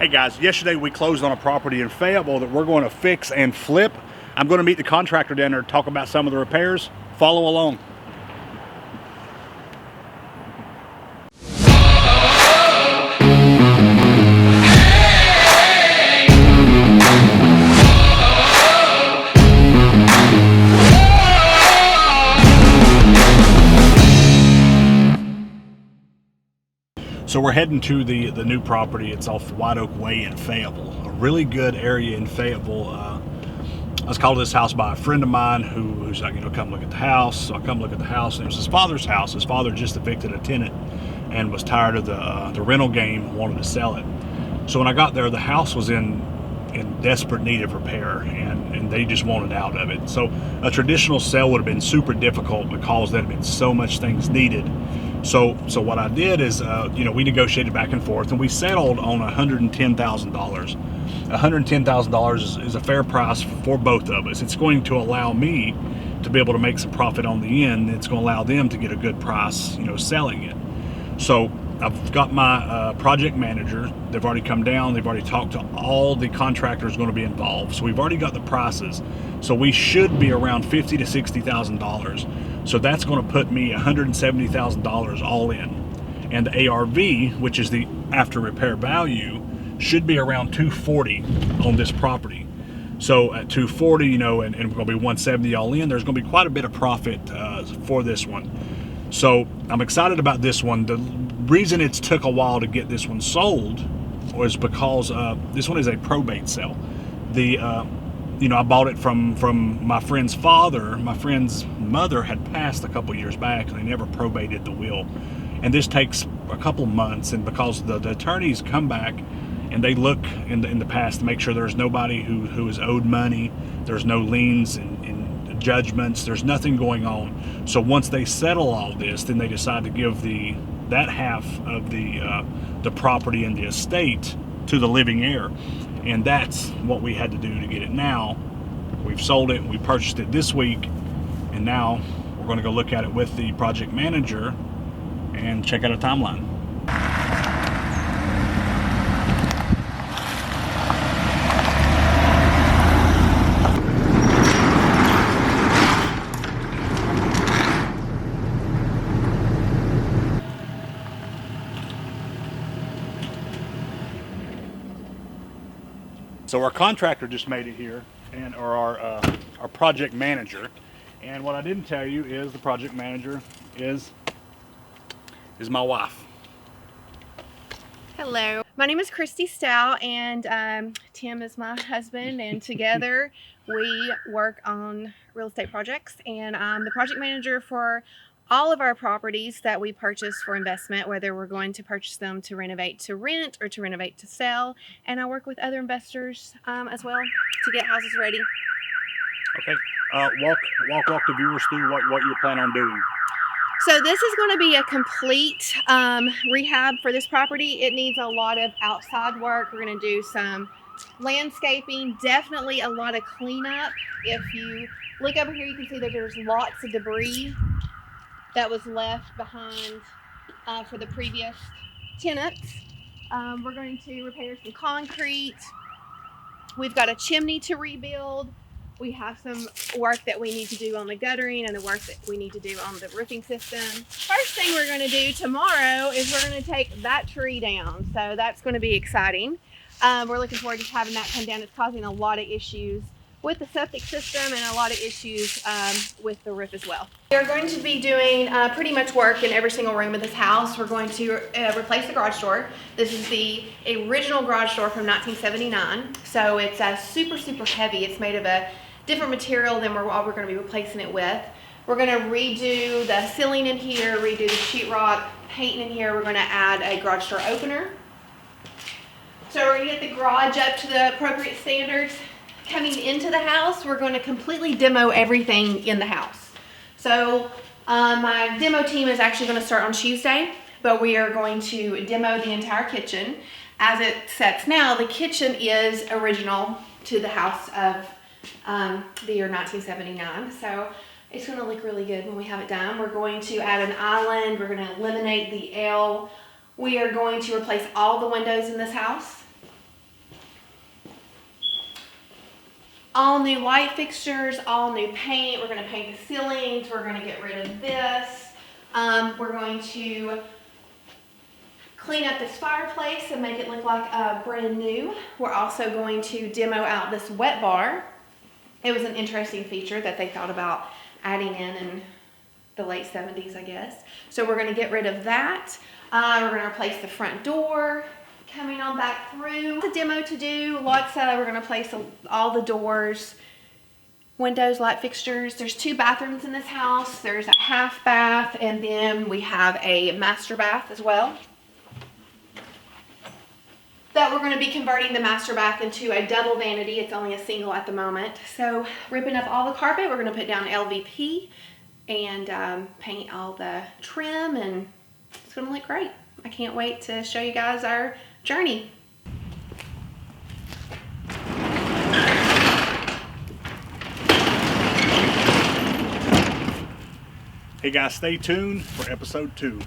Hey guys, yesterday we closed on a property in Fayetteville that we're going to fix and flip. I'm going to meet the contractor down there to talk about some of the repairs. Follow along. So we're heading to the new property. It's off White Oak Way in Fayetteville, a really good area in Fayetteville. I was called to this house by a friend of mine who's like, come look at the house. So I come look at the house, and it was his father's house. His father just evicted a tenant and was tired of the rental game, wanted to sell it. So when I got there, the house was in desperate need of repair, and they just wanted out of it. So a traditional sale would have been super difficult because there had been so much things needed. So what I did is, we negotiated back and forth, and we settled on $110,000. $110,000 is a fair price for both of us. It's going to allow me to be able to make some profit on the end. It's going to allow them to get a good price, selling it. So I've got my project manager. They've already come down. They've already talked to all the contractors going to be involved. So we've already got the prices. So we should be around $50,000 to $60,000. So that's going to put me $170,000 all in. And the ARV, which is the after repair value, should be around $240 on this property. So at $240, and we're going to be $170 all in, there's going to be quite a bit of profit for this one. So I'm excited about this one. The reason it's took a while to get this one sold was because this one is a probate sale. I bought it from my friend's father. My friend's mother had passed a couple years back, and they never probated the will. And this takes a couple months, and because the attorneys come back and they look in the past to make sure there's nobody who is owed money, there's no liens and judgments, there's nothing going on. So once they settle all this, then they decide to give that half of the property and the estate to the living heir. And that's what we had to do to get it now. We've sold it, we purchased it this week, and now we're going to go look at it with the project manager and check out a timeline. So our contractor just made it here, or our project manager. And what I didn't tell you is the project manager is my wife. Hello, my name is Christy Stout, and Tim is my husband, and together we work on real estate projects, and I'm the project manager for all of our properties that we purchase for investment, whether we're going to purchase them to renovate to rent or to renovate to sell. And I work with other investors as well to get houses ready. Okay, walk the viewers through what you plan on doing. So this is going to be a complete rehab for this property. It needs a lot of outside work. We're going to do some landscaping, definitely a lot of cleanup. If you look over here, you can see that there's lots of debris that was left behind for the previous tenants. We're going to repair some concrete. We've got a chimney to rebuild. We have some work that we need to do on the guttering and the work that we need to do on the roofing system. First thing we're going to do tomorrow is we're going to take that tree down. So that's going to be exciting. We're looking forward to having that come down. It's causing a lot of issues with the septic system and a lot of issues with the roof as well. We're going to be doing pretty much work in every single room of this house. We're going to replace the garage door. This is the original garage door from 1979. So it's super, super heavy. It's made of a different material than what we're going to be replacing it with. We're going to redo the ceiling in here, redo the sheetrock, paint in here. We're going to add a garage door opener. So we're going to get the garage up to the appropriate standards. Coming into the house, we're going to completely demo everything in the house. So my demo team is actually going to start on Tuesday, but we are going to demo the entire kitchen. As it sets now, the kitchen is original to the house of the year 1979. So it's going to look really good when we have it done. We're going to add an island. We're going to eliminate the L. We are going to replace all the windows in this house. all new light fixtures, all new paint. We're going to paint the ceilings. We're going to get rid of this. We're going to clean up this fireplace and make it look like brand new. We're also going to demo out this wet bar. It was an interesting feature that they thought about adding in the late 70s, I guess. So we're going to get rid of that. We're going to replace the front door coming on back through. The demo to do, we're going to replace all the doors, windows, light fixtures. There's 2 bathrooms in this house. There's a half bath, and then we have a master bath as well. That we're going to be converting the master bath into a double vanity. It's only a single at the moment. So ripping up all the carpet, we're going to put down LVP and paint all the trim, and it's going to look great. I can't wait to show you guys our journey. Hey guys, stay tuned for episode 2.